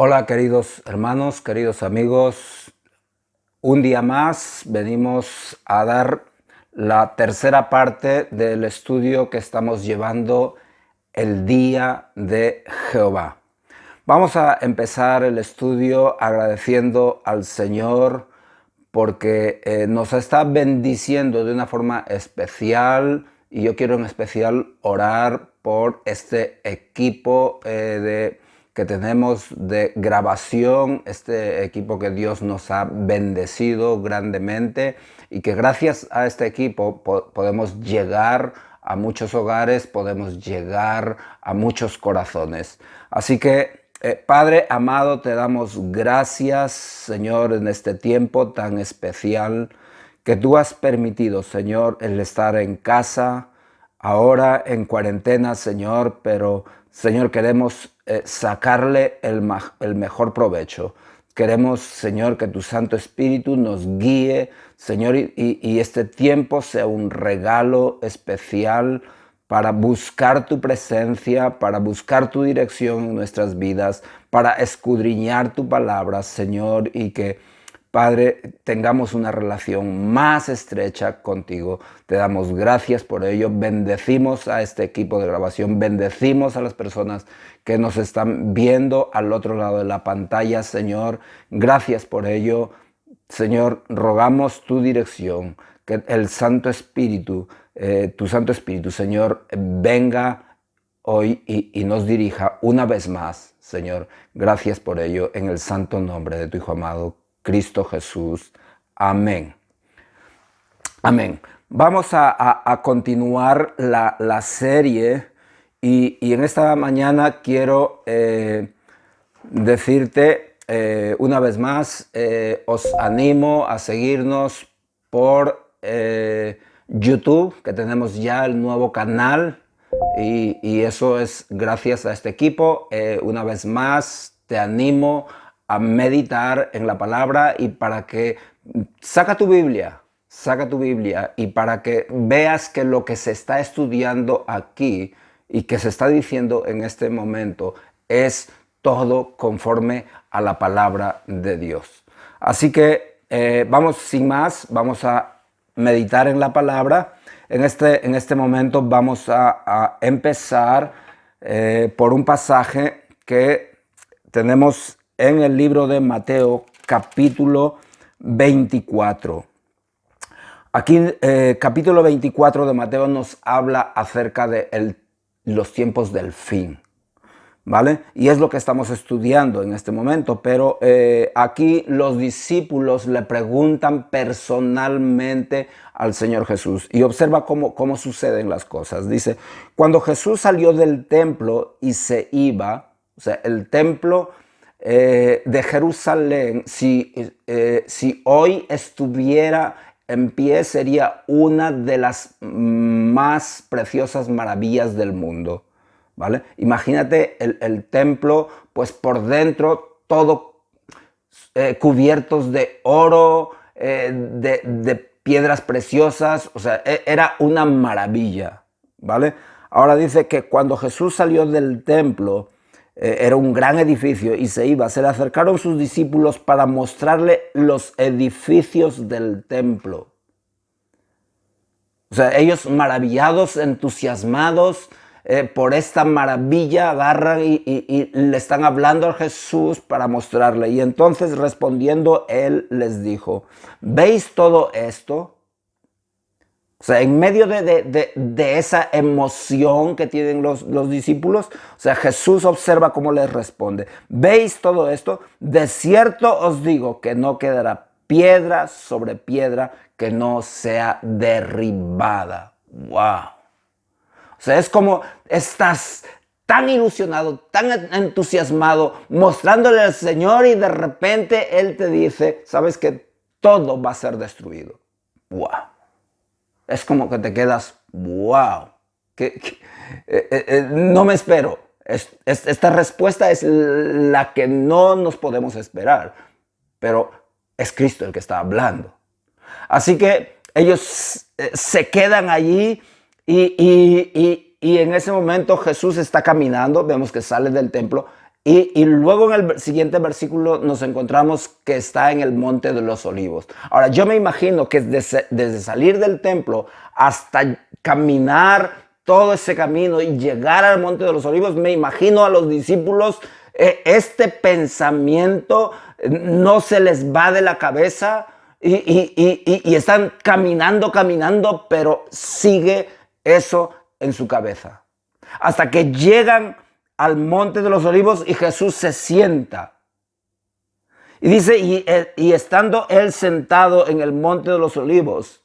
Hola queridos hermanos, queridos amigos, un día más venimos a dar la tercera parte del estudio que estamos llevando el Día de Jehová. Vamos a empezar el estudio agradeciendo al Señor porque nos está bendiciendo de una forma especial y yo quiero en especial orar por este equipo que tenemos de grabación, este equipo que Dios nos ha bendecido grandemente y que gracias a este equipo podemos llegar a muchos hogares, podemos llegar a muchos corazones. Así que Padre amado, te damos gracias, Señor, en este tiempo tan especial que tú has permitido, Señor, el estar en casa, ahora en cuarentena, Señor, pero, Señor, queremos sacarle el mejor provecho. Queremos, Señor, que tu Santo Espíritu nos guíe, Señor, y este tiempo sea un regalo especial para buscar tu presencia, para buscar tu dirección en nuestras vidas, para escudriñar tu palabra, Señor, y que, Padre, tengamos una relación más estrecha contigo. Te damos gracias por ello. Bendecimos a este equipo de grabación, bendecimos a las personas que nos están viendo al otro lado de la pantalla, Señor. Gracias por ello. Señor, rogamos tu dirección, que el Santo Espíritu, tu Santo Espíritu, Señor, venga hoy y nos dirija una vez más, Señor. Gracias por ello, en el santo nombre de tu Hijo amado, Cristo Jesús. Amén. Amén. Vamos a continuar la serie y en esta mañana quiero decirte una vez más, os animo a seguirnos por YouTube, que tenemos ya el nuevo canal y eso es gracias a este equipo. Una vez más te animo a meditar en la palabra y para que saca tu Biblia y para que veas que lo que se está estudiando aquí y que se está diciendo en este momento es todo conforme a la palabra de Dios. Así que vamos sin más, vamos a meditar en la palabra. En este momento vamos a empezar por un pasaje que tenemos en el libro de Mateo, capítulo 24. Aquí, capítulo 24 de Mateo nos habla acerca de los tiempos del fin, ¿vale? Y es lo que estamos estudiando en este momento, pero aquí los discípulos le preguntan personalmente al Señor Jesús y observa cómo suceden las cosas. Dice, cuando Jesús salió del templo y se iba, o sea, el templo de Jerusalén, si hoy estuviera en pie, sería una de las más preciosas maravillas del mundo, ¿vale? Imagínate el templo, pues por dentro todo cubiertos de oro, de piedras preciosas, o sea, era una maravilla, ¿vale? Ahora dice que cuando Jesús salió del templo, era un gran edificio y se le acercaron sus discípulos para mostrarle los edificios del templo. O sea, ellos maravillados, entusiasmados por esta maravilla, agarran y le están hablando a Jesús para mostrarle. Y entonces respondiendo él les dijo, ¿veis todo esto? O sea, en medio de esa emoción que tienen los discípulos, o sea, Jesús observa cómo les responde. ¿Veis todo esto? De cierto os digo que no quedará piedra sobre piedra que no sea derribada. ¡Wow! O sea, es como estás tan ilusionado, tan entusiasmado, mostrándole al Señor y de repente Él te dice, ¿sabes que todo va a ser destruido? ¡Wow! Es como que te quedas, wow, no me espero. Esta respuesta es la que no nos podemos esperar, pero es Cristo el que está hablando. Así que ellos se quedan allí y en ese momento Jesús está caminando, vemos que sale del templo, Y luego en el siguiente versículo nos encontramos que está en el Monte de los Olivos. Ahora, yo me imagino que desde salir del templo hasta caminar todo ese camino y llegar al Monte de los Olivos, me imagino a los discípulos, este pensamiento no se les va de la cabeza y están caminando, pero sigue eso en su cabeza. Hasta que llegan al Monte de los Olivos y Jesús se sienta. Y dice, y estando él sentado en el Monte de los Olivos,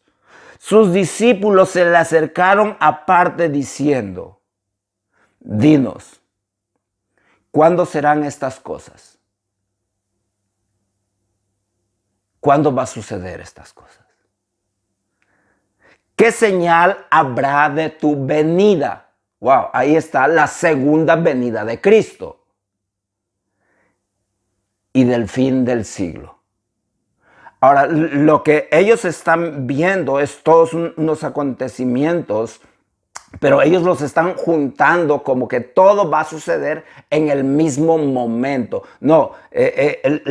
sus discípulos se le acercaron aparte diciendo, dinos, ¿cuándo serán estas cosas? ¿Cuándo va a suceder estas cosas? ¿Qué señal habrá de tu venida? Wow, ahí está la segunda venida de Cristo y del fin del siglo. Ahora, lo que ellos están viendo es todos unos acontecimios, pero ellos los están juntando como que todo va a suceder en el mismo momento. No,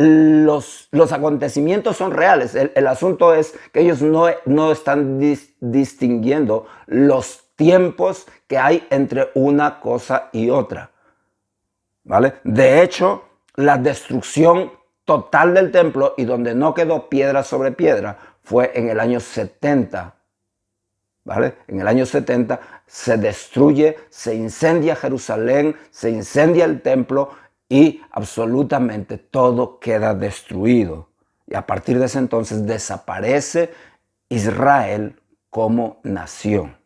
los acontecimientos son reales. El asunto es que ellos no están distinguiendo los tiempos que hay entre una cosa y otra. ¿Vale? De hecho, la destrucción total del templo y donde no quedó piedra sobre piedra fue en el año 70. ¿Vale? En el año 70 se destruye, se incendia Jerusalén, se incendia el templo y absolutamente todo queda destruido. Y a partir de ese entonces desaparece Israel como nación.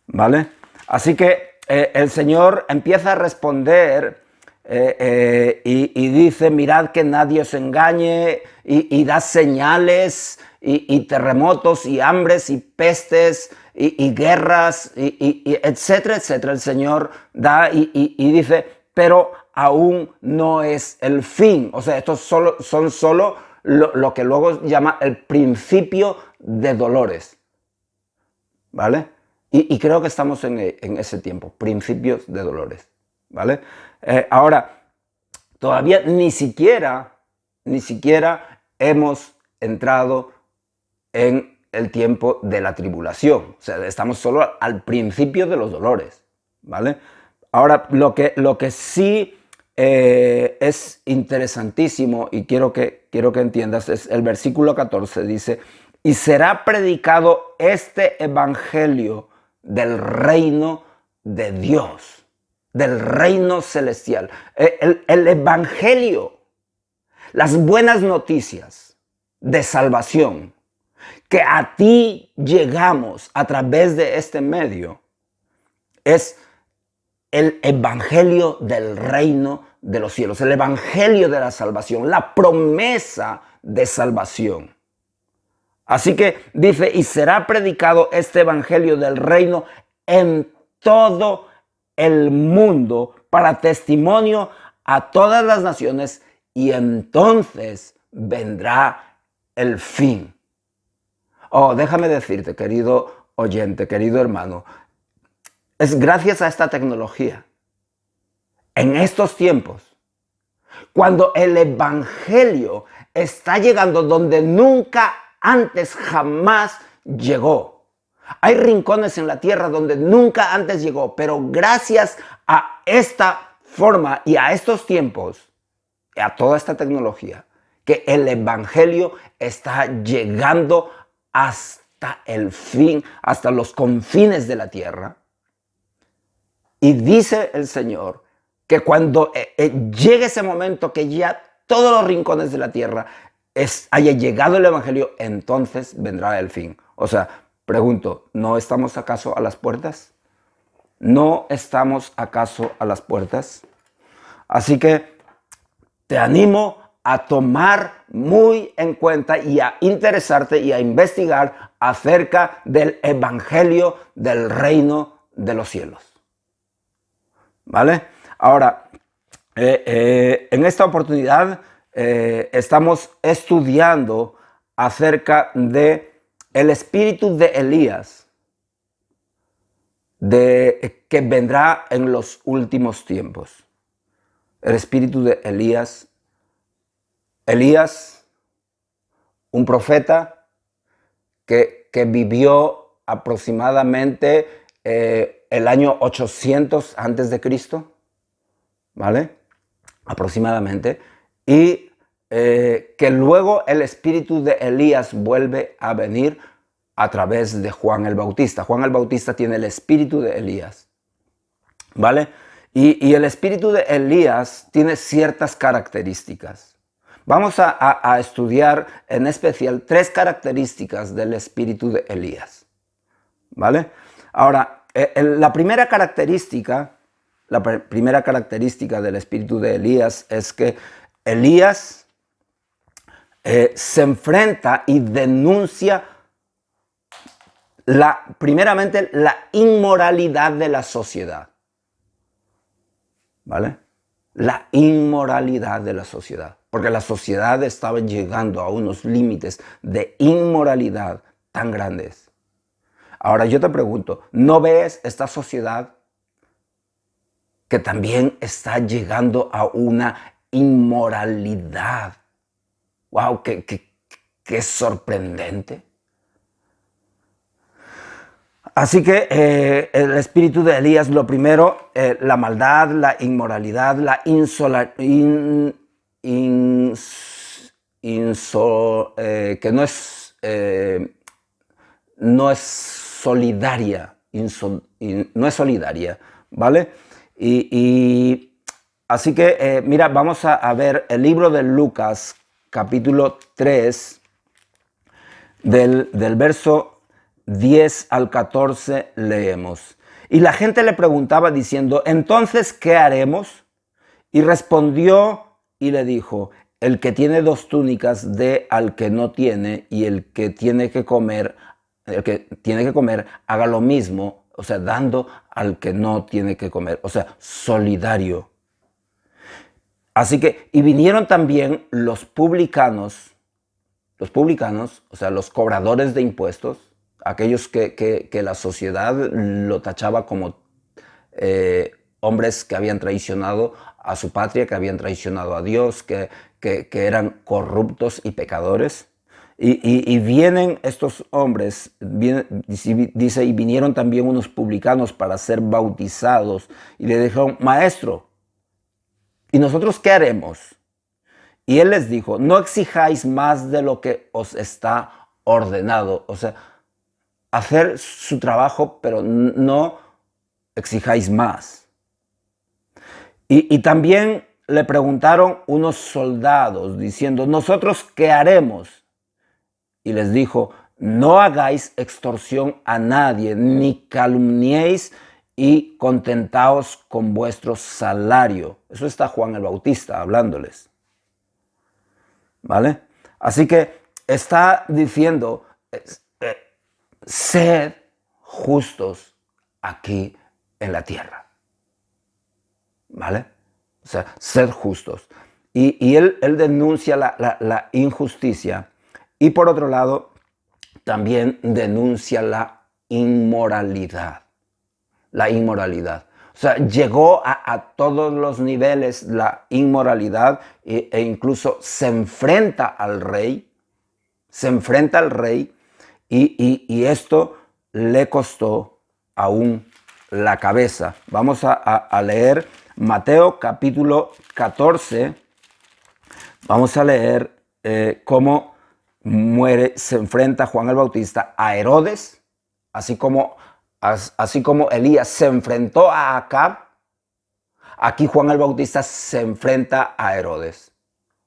¿Vale? Así que el Señor empieza a responder y dice, mirad que nadie os engañe y da señales y terremotos y hambres y pestes y guerras y etcétera, etcétera. El Señor da y dice, pero aún no es el fin. O sea, estos son solo lo que luego llama el principio de dolores. ¿Vale? Y creo que estamos en ese tiempo, principios de dolores, ¿vale? Ahora, todavía ni siquiera hemos entrado en el tiempo de la tribulación. O sea, estamos solo al principio de los dolores, ¿vale? Ahora, lo que sí es interesantísimo y quiero que entiendas es el versículo 14, dice, y será predicado este evangelio del reino de Dios, del reino celestial. El evangelio, las buenas noticias de salvación que a ti llegamos a través de este medio, es el evangelio del reino de los cielos, el evangelio de la salvación, la promesa de salvación. Así que dice, y será predicado este evangelio del reino en todo el mundo para testimonio a todas las naciones y entonces vendrá el fin. Oh, déjame decirte, querido oyente, querido hermano, es gracias a esta tecnología, en estos tiempos, cuando el evangelio está llegando donde nunca antes jamás llegó. Hay rincones en la tierra donde nunca antes llegó, pero gracias a esta forma y a estos tiempos, a toda esta tecnología, que el evangelio está llegando hasta el fin, hasta los confines de la tierra. Y dice el Señor que cuando llegue ese momento que ya todos los rincones de la tierra haya llegado el evangelio, entonces vendrá el fin. O sea, pregunto, ¿no estamos acaso a las puertas? ¿No estamos acaso a las puertas? Así que te animo a tomar muy en cuenta y a interesarte y a investigar acerca del evangelio del reino de los cielos. ¿Vale? Ahora, en esta oportunidad estamos estudiando acerca de el espíritu de Elías, que vendrá en los últimos tiempos. el espíritu de Elías. Elías, un profeta que vivió aproximadamente el año 800 antes de Cristo, ¿vale? Aproximadamente. Y que luego el espíritu de Elías vuelve a venir a través de Juan el Bautista. Juan el Bautista tiene el espíritu de Elías, ¿vale? Y el espíritu de Elías tiene ciertas características. Vamos a estudiar en especial 3 características del espíritu de Elías, ¿vale? Ahora, la primera característica del espíritu de Elías es que Elías se enfrenta y denuncia primeramente la inmoralidad de la sociedad, ¿vale? La inmoralidad de la sociedad, porque la sociedad estaba llegando a unos límites de inmoralidad tan grandes. Ahora yo te pregunto, ¿no ves esta sociedad que también está llegando a una inmoralidad? ¡Wow! ¡Qué sorprendente! Así que el espíritu de Elías, lo primero, la maldad, la inmoralidad, la que no es solidaria, no es solidaria, ¿vale? Así que, mira, vamos a ver el libro de Lucas, capítulo 3, del verso 10 al 14 leemos. Y la gente le preguntaba diciendo, entonces, ¿qué haremos? Y respondió y le dijo, el que tiene 2 túnicas dé al que no tiene, y el que tiene que comer, haga lo mismo, o sea, dando al que no tiene que comer, o sea, solidario. Así que, y vinieron también los publicanos, o sea, los cobradores de impuestos, aquellos que la sociedad lo tachaba como hombres que habían traicionado a su patria, que habían traicionado a Dios, que eran corruptos y pecadores. Y vienen estos hombres, dice, y vinieron también unos publicanos para ser bautizados, y le dijeron, maestro, ¿y nosotros qué haremos? Y él les dijo, no exijáis más de lo que os está ordenado. O sea, hacer su trabajo, pero no exijáis más. Y también le preguntaron unos soldados diciendo, ¿nosotros qué haremos? Y les dijo, no hagáis extorsión a nadie, ni calumniéis y contentaos con vuestro salario. Eso está Juan el Bautista hablándoles, ¿vale? Así que está diciendo, sed justos aquí en la tierra, ¿vale? O sea, sed justos. Y él denuncia la injusticia, y por otro lado, también denuncia la inmoralidad. La inmoralidad. O sea, llegó a todos los niveles la inmoralidad, e incluso se enfrenta al rey. Y esto le costó aún la cabeza. Vamos a leer Mateo capítulo 14. Vamos a leer cómo se enfrenta Juan el Bautista a Herodes, así como Elías se enfrentó a Acab. Aquí Juan el Bautista se enfrenta a Herodes.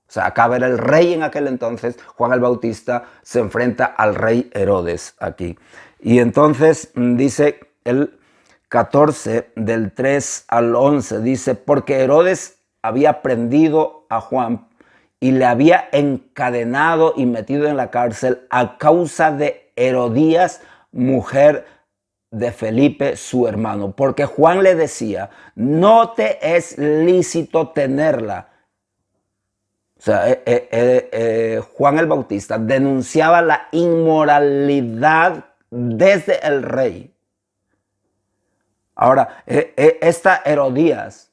O sea, Acab era el rey en aquel entonces, Juan el Bautista se enfrenta al rey Herodes aquí. Y entonces dice el 14 del 3 al 11, dice, porque Herodes había prendido a Juan y le había encadenado y metido en la cárcel a causa de Herodías, mujer de Felipe, su hermano, porque Juan le decía, no te es lícito tenerla. O sea, Juan el Bautista denunciaba la inmoralidad desde el rey. Ahora, esta Herodías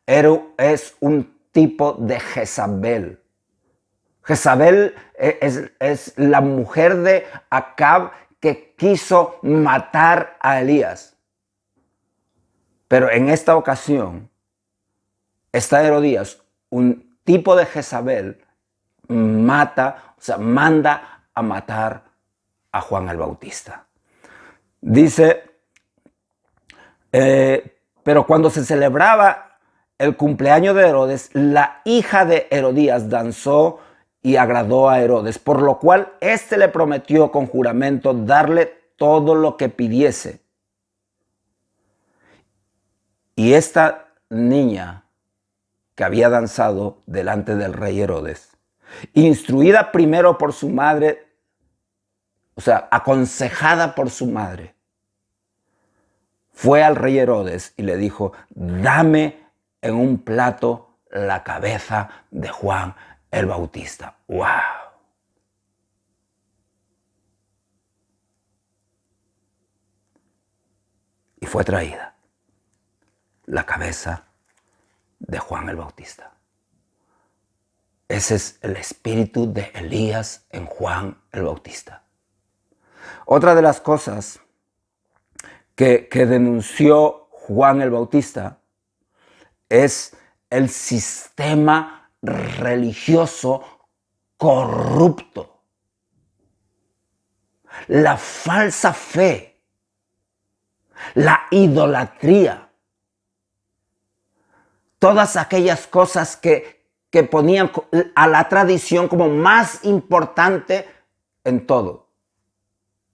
es un tipo de Jezabel. Jezabel es la mujer de Acab que quiso matar a Elías. Pero en esta ocasión, esta Herodías, un tipo de Jezabel, manda a matar a Juan el Bautista. Dice, pero cuando se celebraba el cumpleaños de Herodes, la hija de Herodías danzó y agradó a Herodes, por lo cual éste le prometió con juramento darle todo lo que pidiese. Y esta niña que había danzado delante del rey Herodes, instruida primero por su madre, o sea, aconsejada por su madre, fue al rey Herodes y le dijo, dame en un plato la cabeza de Juan el Bautista. ¡Wow! Y fue traída la cabeza de Juan el Bautista. Ese es el espíritu de Elías en Juan el Bautista. Otra de las cosas que denunció Juan el Bautista es el sistema religioso corrupto, la falsa fe, la idolatría, todas aquellas cosas que ponían a la tradición como más importante en todo.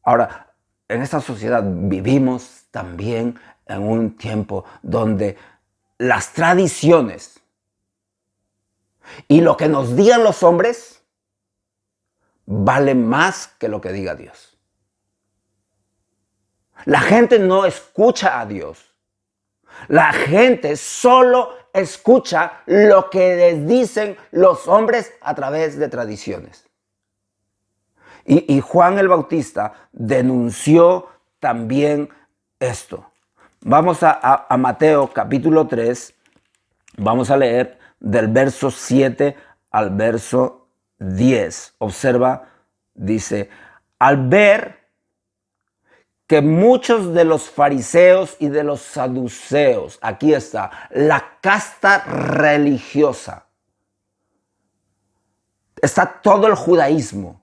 Ahora, en esta sociedad vivimos también en un tiempo donde las tradiciones y lo que nos digan los hombres vale más que lo que diga Dios. La gente no escucha a Dios. La gente solo escucha lo que les dicen los hombres a través de tradiciones. Y Juan el Bautista denunció también esto. Vamos a Mateo capítulo 3, vamos a leer del verso 7 al verso 10. Observa, dice, al ver que muchos de los fariseos y de los saduceos, aquí está, la casta religiosa, está todo el judaísmo,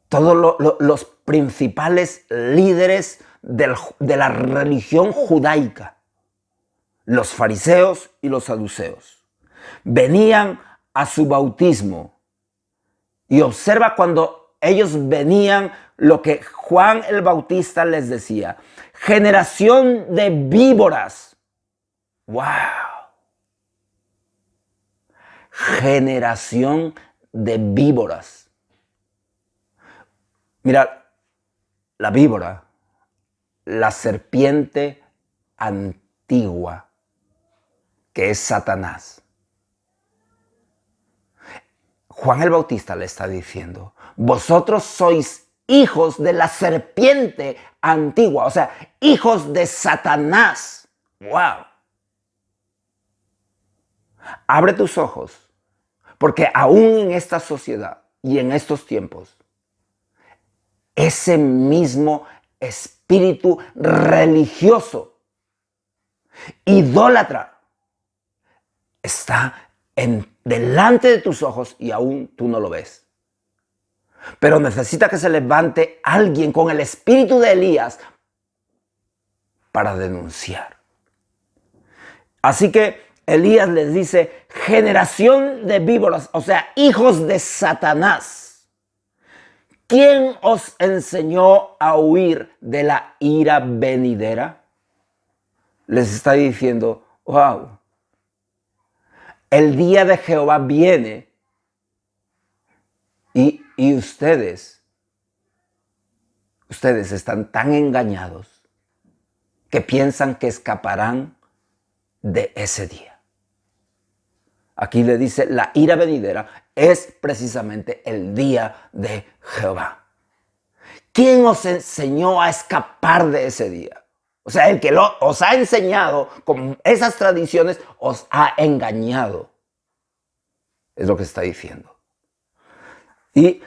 todos los principales líderes de la religión judaica, los fariseos y los saduceos, venían a su bautismo. Y observa cuando ellos venían lo que Juan el Bautista les decía. Generación de víboras. ¡Wow! Generación de víboras. Mira, la víbora, la serpiente antigua, que es Satanás. Juan el Bautista le está diciendo, vosotros sois hijos de la serpiente antigua, o sea, hijos de Satanás. ¡Wow! Abre tus ojos, porque aún en esta sociedad y en estos tiempos, ese mismo espíritu religioso, idólatra, está delante de tus ojos y aún tú no lo ves. Pero necesita que se levante alguien con el espíritu de Elías para denunciar. Así que Elías les dice, generación de víboras, o sea, hijos de Satanás. ¿Quién os enseñó a huir de la ira venidera? Les está diciendo, wow. El día de Jehová viene y ustedes están tan engañados que piensan que escaparán de ese día. Aquí le dice, la ira venidera es precisamente el día de Jehová. ¿Quién os enseñó a escapar de ese día? O sea, el que os ha enseñado con esas tradiciones os ha engañado. Es lo que está diciendo. Y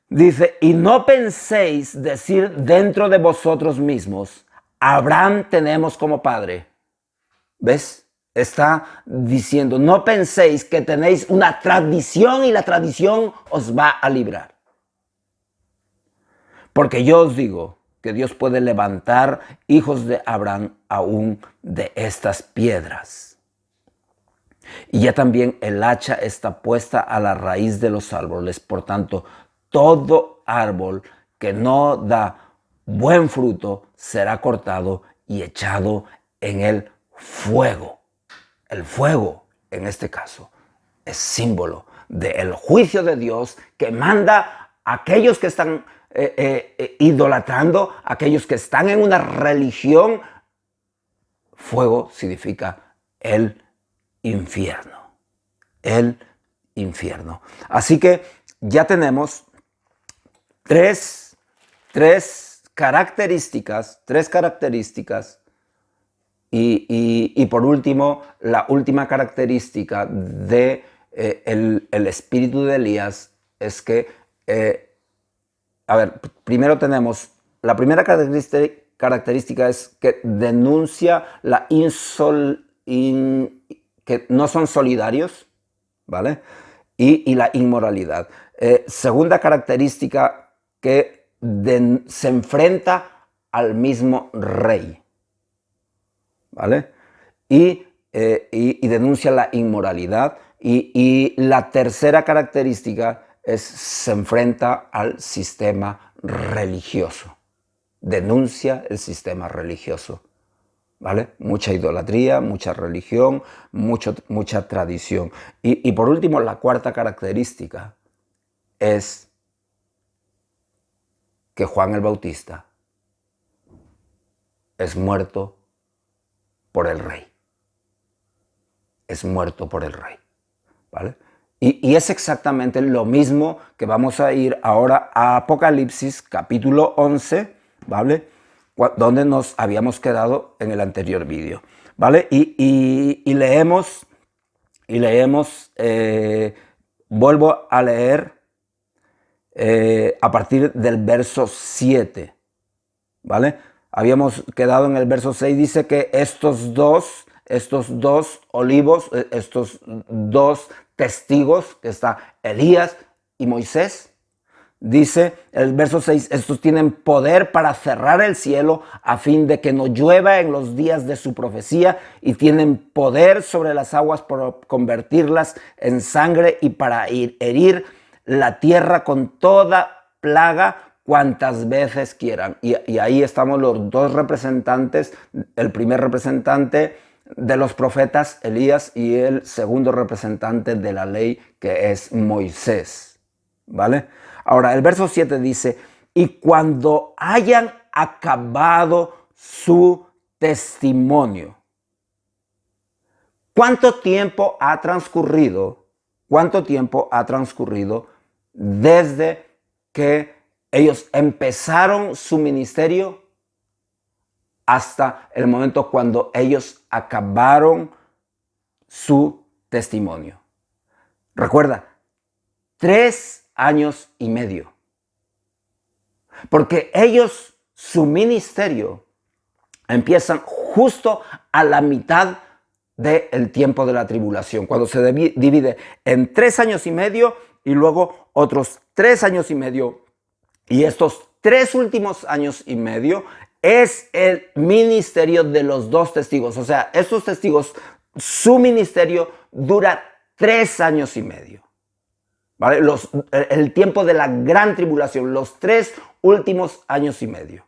dice, y no penséis decir dentro de vosotros mismos, Abraham tenemos como padre. ¿Ves? Está diciendo, no penséis que tenéis una tradición y la tradición os va a librar. Porque yo os digo que Dios puede levantar hijos de Abraham aún de estas piedras. Y ya también el hacha está puesta a la raíz de los árboles. Por tanto, todo árbol que no da buen fruto será cortado y echado en el fuego. El fuego, en este caso, es símbolo del juicio de Dios que manda a aquellos que están idolatrando, a aquellos que están en una religión. Fuego significa el infierno. El infierno. Así que ya tenemos tres características. Y por último, la última característica de el espíritu de Elías es que, primero tenemos, la primera característica es que denuncia la que no son solidarios, ¿vale? Y la inmoralidad. Segunda característica, que se enfrenta al mismo rey, ¿vale? Y denuncia la inmoralidad. Y la tercera característica es se enfrenta al sistema religioso. Denuncia el sistema religioso, ¿vale? Mucha idolatría, mucha religión, mucha tradición. Y por último, la cuarta característica es que Juan el Bautista es muerto por el rey. Es muerto por el rey, ¿vale? Y es exactamente lo mismo que vamos a ir ahora a Apocalipsis capítulo 11, ¿vale? Donde nos habíamos quedado en el anterior vídeo, ¿vale? Y leemos, vuelvo a leer a partir del verso 7, ¿vale? Habíamos quedado en el verso 6, dice que estos dos olivos, estos dos testigos, que está Elías y Moisés, dice el verso 6, estos tienen poder para cerrar el cielo a fin de que no llueva en los días de su profecía, y tienen poder sobre las aguas para convertirlas en sangre y para herir la tierra con toda plaga cuantas veces quieran. Y ahí estamos los dos representantes, el primer representante de los profetas, Elías, y el segundo representante de la ley, que es Moisés, ¿vale? Ahora, el verso 7 dice, y cuando hayan acabado su testimonio. ¿Cuánto tiempo ha transcurrido? ¿Cuánto tiempo ha transcurrido desde que ellos empezaron su ministerio hasta el momento cuando ellos acabaron su testimonio? Recuerda, 3 años y medio. Porque ellos, su ministerio, empiezan justo a la mitad del tiempo de la tribulación, cuando se divide en 3 años y medio y luego otros 3 años y medio. Y estos 3 últimos años y medio es el ministerio de los dos testigos. O sea, estos testigos, su ministerio dura 3 años y medio. ¿Vale? El tiempo de la gran tribulación, los 3 últimos años y medio.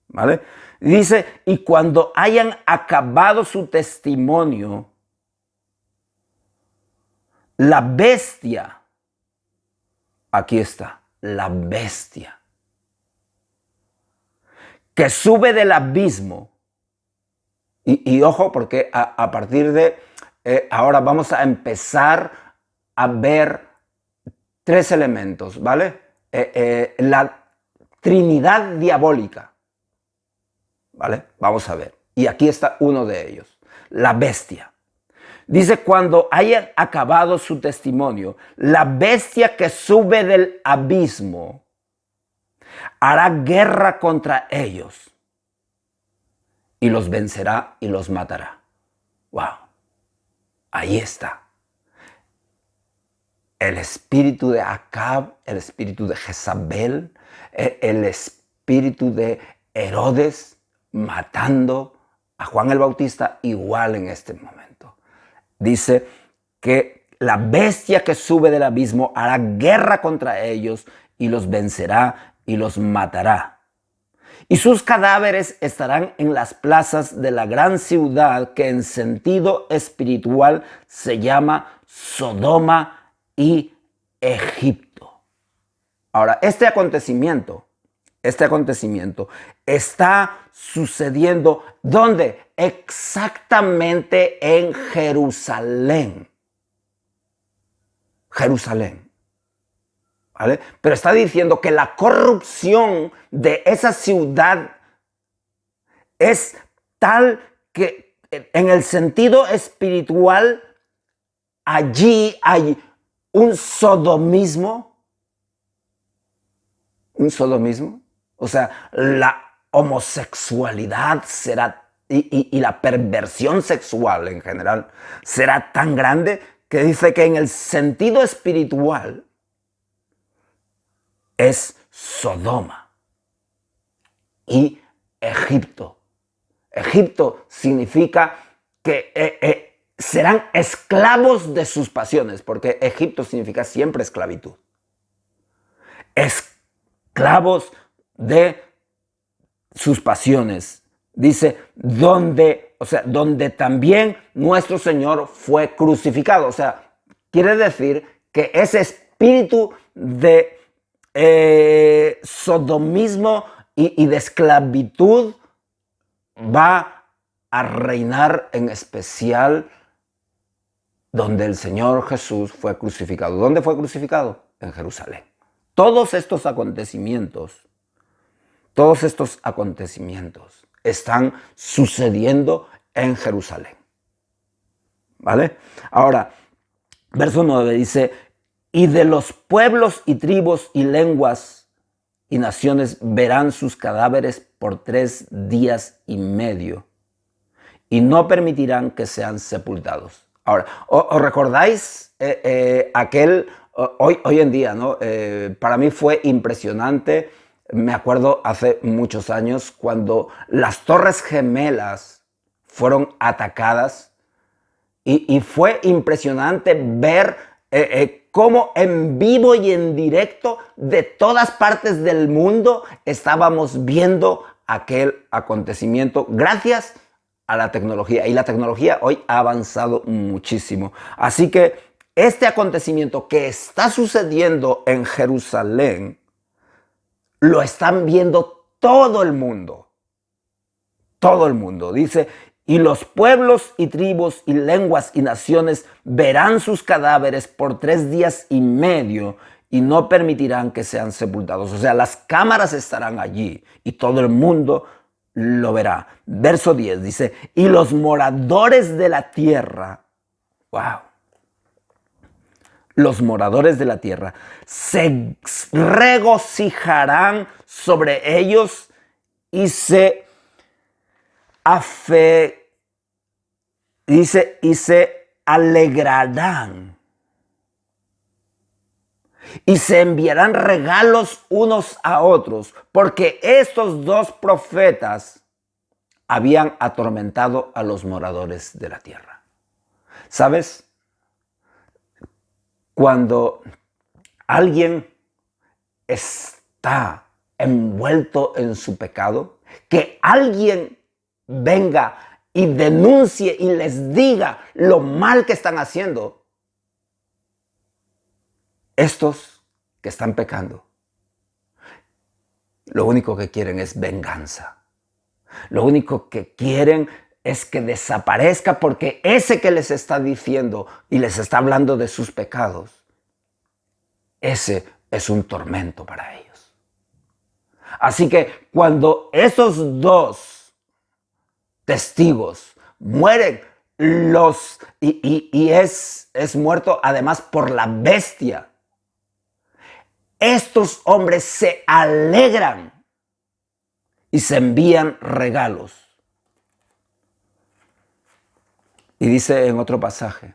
¿Vale? Dice, y cuando hayan acabado su testimonio, la bestia, aquí está, la bestia, que sube del abismo, y ojo, porque a partir de ahora vamos a empezar a ver 3 elementos, ¿vale? La Trinidad diabólica, ¿vale? Vamos a ver. Y aquí está uno de ellos, la bestia. Dice, cuando hayan acabado su testimonio, la bestia que sube del abismo hará guerra contra ellos y los vencerá y los matará. Wow, ahí está. El espíritu de Acab, el espíritu de Jezabel, el espíritu de Herodes matando a Juan el Bautista igual en este momento. Dice que la bestia que sube del abismo hará guerra contra ellos y los vencerá y los matará. Y sus cadáveres estarán en las plazas de la gran ciudad que en sentido espiritual se llama Sodoma y Egipto. Ahora, este acontecimiento está sucediendo ¿dónde? Exactamente en Jerusalén. Jerusalén. ¿Vale? Pero está diciendo que la corrupción de esa ciudad es tal que en el sentido espiritual allí hay un sodomismo. Un sodomismo. O sea, la homosexualidad será y la perversión sexual en general será tan grande que dice que en el sentido espiritual es Sodoma y Egipto. Egipto significa que serán esclavos de sus pasiones, porque Egipto significa siempre esclavitud. Esclavos de sus pasiones. Dice, donde también nuestro Señor fue crucificado. O sea, quiere decir que ese espíritu de sodomismo y de esclavitud va a reinar en especial donde el Señor Jesús fue crucificado. ¿Dónde fue crucificado? En Jerusalén. Todos estos acontecimientos están sucediendo en Jerusalén. ¿Vale? Ahora, verso 9 dice, y de los pueblos y tribus y lenguas y naciones verán sus cadáveres por 3 días y medio y no permitirán que sean sepultados. Ahora, ¿os recordáis hoy en día, ¿no? Para mí fue impresionante. Me acuerdo hace muchos años cuando las Torres Gemelas fueron atacadas y fue impresionante ver cómo en vivo y en directo de todas partes del mundo estábamos viendo aquel acontecimiento gracias a la tecnología. Y la tecnología hoy ha avanzado muchísimo. Así que este acontecimiento que está sucediendo en Jerusalén lo están viendo todo el mundo. Todo el mundo. Dice, y los pueblos y tribus y lenguas y naciones verán sus cadáveres por 3 días y medio y no permitirán que sean sepultados. O sea, las cámaras estarán allí y todo el mundo lo verá. Verso 10 dice, y los moradores de la tierra, wow, los moradores de la tierra se regocijarán sobre ellos y se alegrarán y se enviarán regalos unos a otros, porque estos dos profetas habían atormentado a los moradores de la tierra. ¿Sabes? Cuando alguien está envuelto en su pecado, que alguien venga y denuncie y les diga lo mal que están haciendo, estos que están pecando, lo único que quieren es venganza. Lo único que quieren es que desaparezca, porque ese que les está diciendo y les está hablando de sus pecados, ese es un tormento para ellos. Así que cuando esos dos testigos, mueren y es muerto además por la bestia. Estos hombres se alegran y se envían regalos. Y dice en otro pasaje,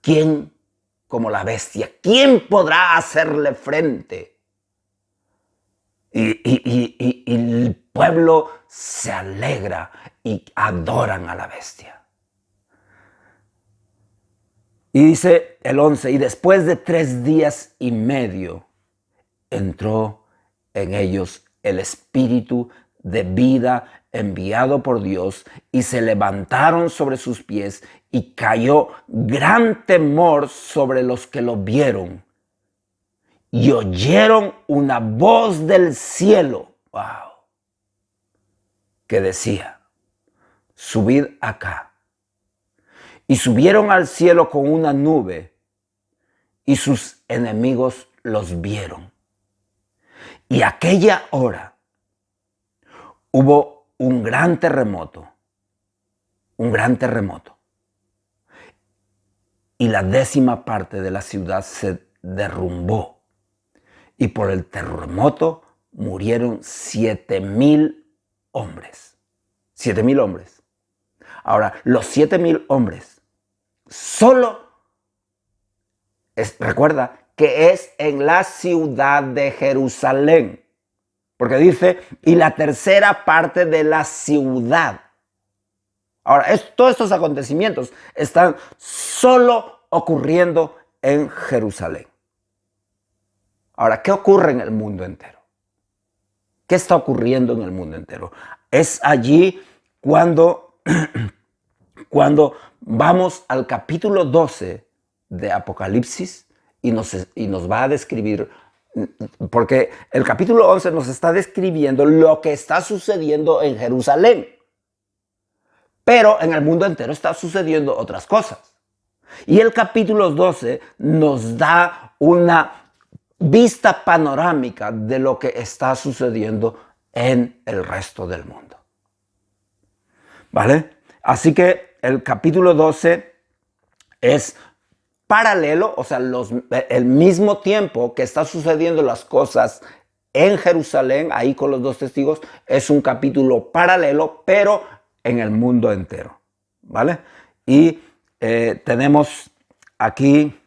¿quién como la bestia? ¿Quién podrá hacerle frente? Y el pueblo se alegra y adoran a la bestia. Y dice el 11, y después de 3 días y medio entró en ellos el espíritu de vida enviado por Dios, y se levantaron sobre sus pies, y cayó gran temor sobre los que lo vieron. Y oyeron una voz del cielo, wow, que decía, subid acá. Y subieron al cielo con una nube, y sus enemigos los vieron. Y aquella hora hubo un gran terremoto, y la 10ª parte de la ciudad se derrumbó, y por el terremoto murieron 7,000 hombres. 7,000 hombres. Ahora, los 7,000 hombres, solo, recuerda que es en la ciudad de Jerusalén. Porque dice, y la 1/3 parte de la ciudad. Ahora, todos estos acontecimientos están solo ocurriendo en Jerusalén. Ahora, ¿qué ocurre en el mundo entero? ¿Qué está ocurriendo en el mundo entero? Es allí cuando vamos al capítulo 12 de Apocalipsis y nos va a describir, porque el capítulo 11 nos está describiendo lo que está sucediendo en Jerusalén. Pero en el mundo entero está sucediendo otras cosas. Y el capítulo 12 nos da una vista panorámica de lo que está sucediendo en el resto del mundo. ¿Vale? Así que el capítulo 12 es paralelo, o sea, el mismo tiempo que está sucediendo las cosas en Jerusalén, ahí con los 2 testigos, es un capítulo paralelo, pero en el mundo entero, ¿vale? Y tenemos aquí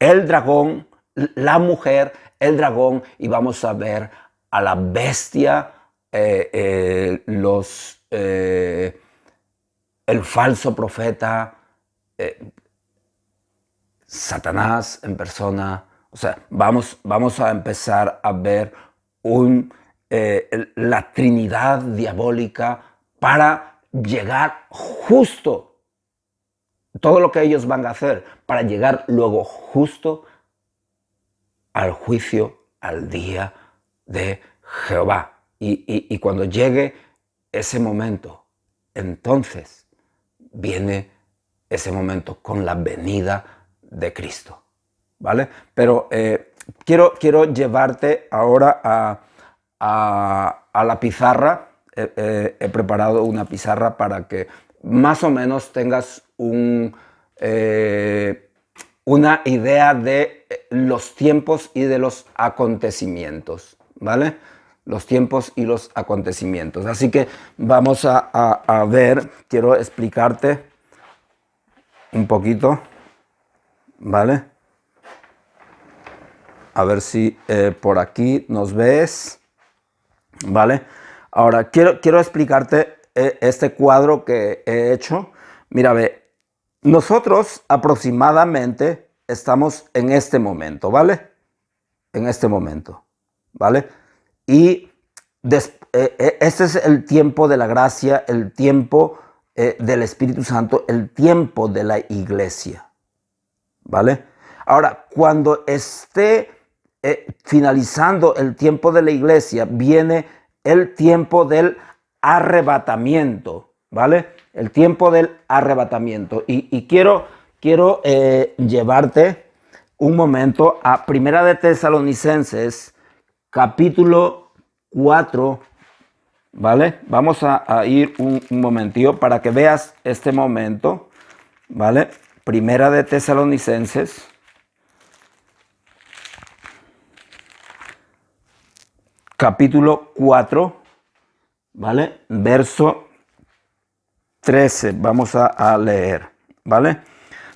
el dragón, la mujer, el dragón, y vamos a ver a la bestia, el falso profeta, Satanás en persona. O sea, vamos a empezar a ver la Trinidad diabólica para llegar justo, todo lo que ellos van a hacer, para llegar luego justo al juicio, al día de Jehová. Y cuando llegue ese momento, entonces viene ese momento con la venida de Cristo, ¿vale? Pero quiero llevarte ahora a la pizarra. He preparado una pizarra para que más o menos tengas una idea de los tiempos y de los acontecimientos, ¿vale? Los tiempos y los acontecimientos. Así que vamos a ver, quiero explicarte un poquito, ¿vale? A ver si por aquí nos ves, ¿vale? Ahora, quiero explicarte este cuadro que he hecho. Mira, ve, nosotros aproximadamente estamos en este momento, ¿vale? En este momento, ¿vale? Y este es el tiempo de la gracia, el tiempo del Espíritu Santo, el tiempo de la iglesia, ¿vale? Ahora, cuando esté finalizando el tiempo de la iglesia, viene el tiempo del arrebatamiento, ¿vale? El tiempo del arrebatamiento. Y quiero llevarte un momento a Primera de Tesalonicenses, capítulo 4, ¿vale? Vamos a ir un momentillo para que veas este momento, ¿vale? Primera de Tesalonicenses, capítulo 4, ¿vale? Verso 13, vamos a leer, ¿vale?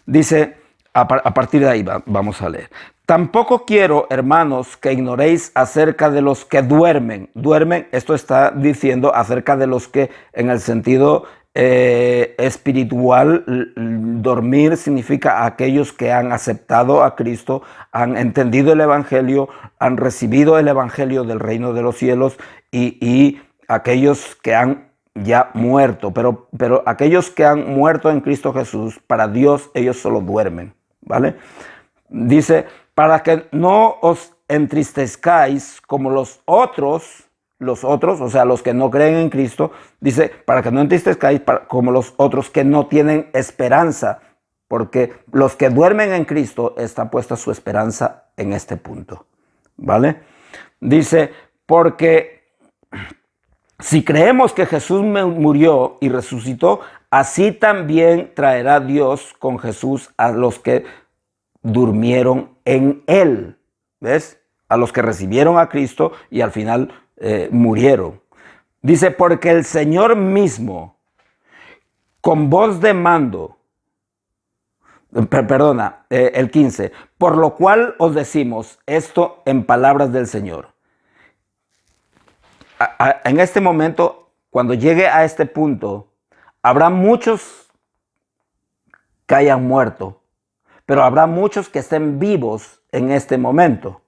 Dice, a partir de ahí vamos a leer. Tampoco quiero, hermanos, que ignoréis acerca de los que duermen. Duermen, esto está diciendo acerca de los que, en el sentido espiritual, dormir significa aquellos que han aceptado a Cristo, han entendido el Evangelio, han recibido el Evangelio del reino de los cielos y aquellos que han ya muerto, pero aquellos que han muerto en Cristo Jesús, para Dios ellos solo duermen, ¿vale? Dice, para que no os entristezcáis como los otros, o sea, los que no creen en Cristo, dice, para que no entristezcáis como los otros que no tienen esperanza, porque los que duermen en Cristo está puesta su esperanza en este punto, ¿vale? Dice, porque si creemos que Jesús murió y resucitó, así también traerá Dios con Jesús a los que durmieron en él. ¿Ves? A los que recibieron a Cristo y al final murieron. Dice, porque el Señor mismo, con voz de mando, el 15, por lo cual os decimos esto en palabras del Señor. En este momento, cuando llegue a este punto, habrá muchos que hayan muerto, pero habrá muchos que estén vivos en este momento,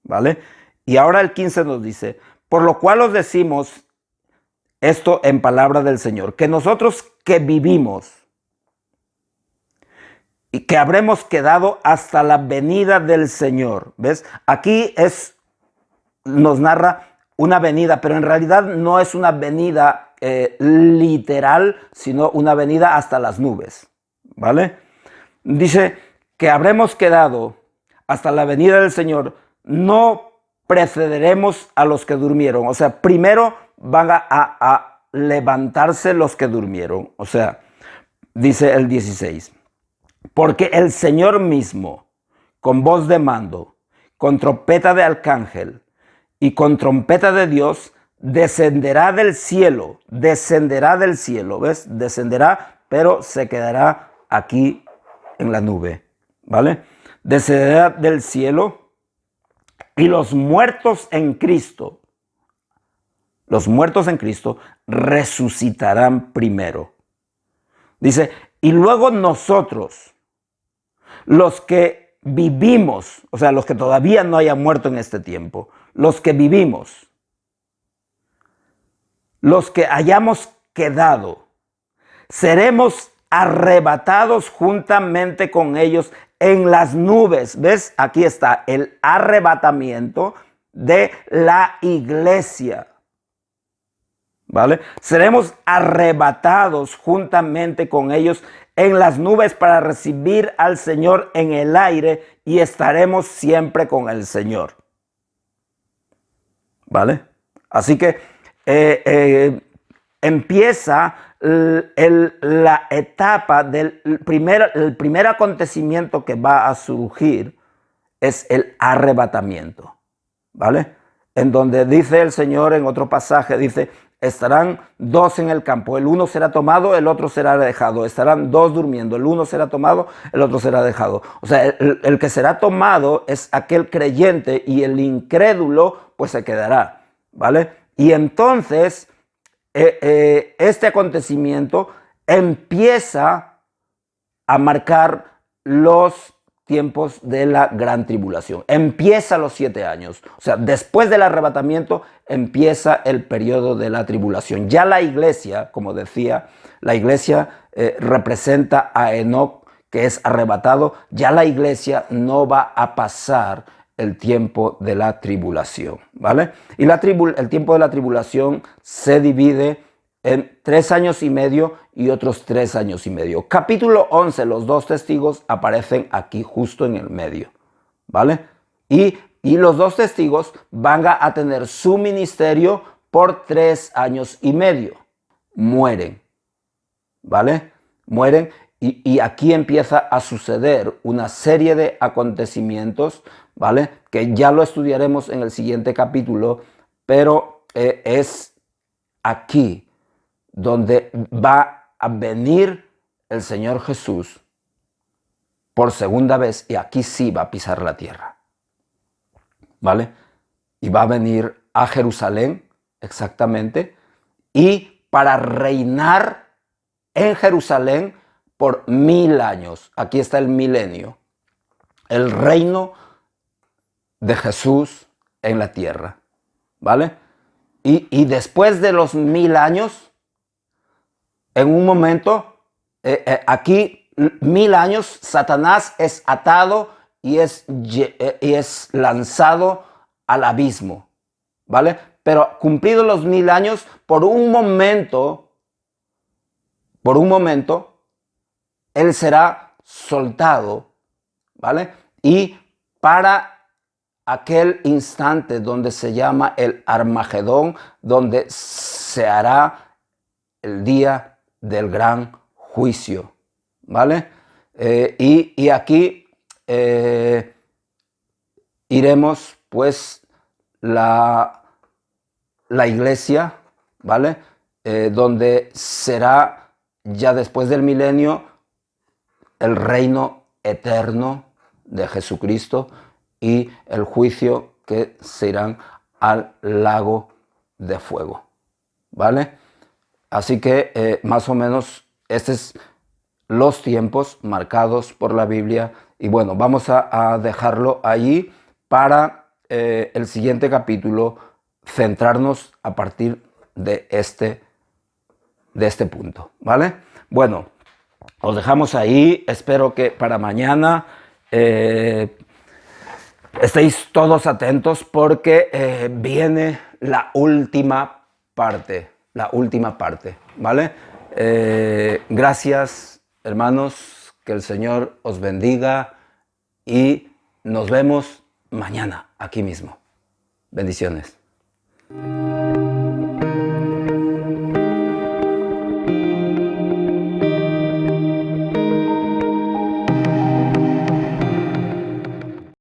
¿vale? Y ahora el 15 nos dice, por lo cual os decimos esto en palabra del Señor, que nosotros que vivimos y que habremos quedado hasta la venida del Señor, ¿ves? Aquí nos narra una venida, pero en realidad no es una venida literal, sino una venida hasta las nubes, ¿vale? Dice que habremos quedado hasta la venida del Señor, no precederemos a los que durmieron. O sea, primero van a levantarse los que durmieron. O sea, dice el 16, porque el Señor mismo, con voz de mando, con trompeta de arcángel y con trompeta de Dios, descenderá del cielo, ¿ves? Descenderá, pero se quedará aquí en la nube, ¿vale? Descenderá del cielo y los muertos en Cristo resucitarán primero. Dice, y luego nosotros, los que vivimos, o sea, los que todavía no hayan muerto en este tiempo, los que vivimos, los que hayamos quedado, seremos arrebatados juntamente con ellos en las nubes. ¿Ves? Aquí está el arrebatamiento de la iglesia. ¿Vale? Seremos arrebatados juntamente con ellos en las nubes para recibir al Señor en el aire y estaremos siempre con el Señor. ¿Vale? Así que empieza la etapa del primer acontecimiento que va a surgir, es el arrebatamiento, ¿vale? En donde dice el Señor en otro pasaje, dice, estarán dos en el campo, el uno será tomado, el otro será dejado, estarán dos durmiendo, el uno será tomado, el otro será dejado. O sea, el que será tomado es aquel creyente y el incrédulo pues se quedará, ¿vale? Y entonces este acontecimiento empieza a marcar los tiempos de la gran tribulación. Empieza los 7 años. O sea, después del arrebatamiento empieza el periodo de la tribulación. Ya la iglesia, como decía, la iglesia representa a Enoc, que es arrebatado. Ya la iglesia no va a pasar el tiempo de la tribulación, ¿vale? Y el tiempo de la tribulación se divide en 3 años y medio y otros 3 años y medio. Capítulo 11, los dos testigos aparecen aquí justo en el medio, ¿vale? Y los dos testigos van a tener su ministerio por 3 años y medio. Mueren, ¿vale? Mueren y aquí empieza a suceder una serie de acontecimientos, ¿vale? Que ya lo estudiaremos en el siguiente capítulo, pero es aquí donde va a venir el Señor Jesús por segunda vez, y aquí sí va a pisar la tierra, ¿vale? Y va a venir a Jerusalén, exactamente, y para reinar en Jerusalén por 1000 años. Aquí está el milenio, el reino de Jesús en la tierra, ¿vale? Y después de los 1000 años, en un momento, aquí 1000 años, Satanás es atado y es lanzado al abismo, ¿vale? Pero cumplidos los 1000 años, por un momento, él será soltado, ¿vale? Y para aquel instante donde se llama el Armagedón, donde se hará el día del gran juicio, ¿vale? Y aquí iremos, pues, la iglesia, ¿vale? Donde será ya después del milenio el reino eterno de Jesucristo y el juicio que se irán al lago de fuego, ¿vale? Así que más o menos estos es los tiempos marcados por la Biblia. Y bueno, vamos a dejarlo allí para el siguiente capítulo, centrarnos a partir de este punto, ¿vale? Bueno, os dejamos ahí. Espero que para mañana estéis todos atentos, porque viene la última parte, ¿vale? Gracias, hermanos, que el Señor os bendiga y nos vemos mañana aquí mismo. Bendiciones.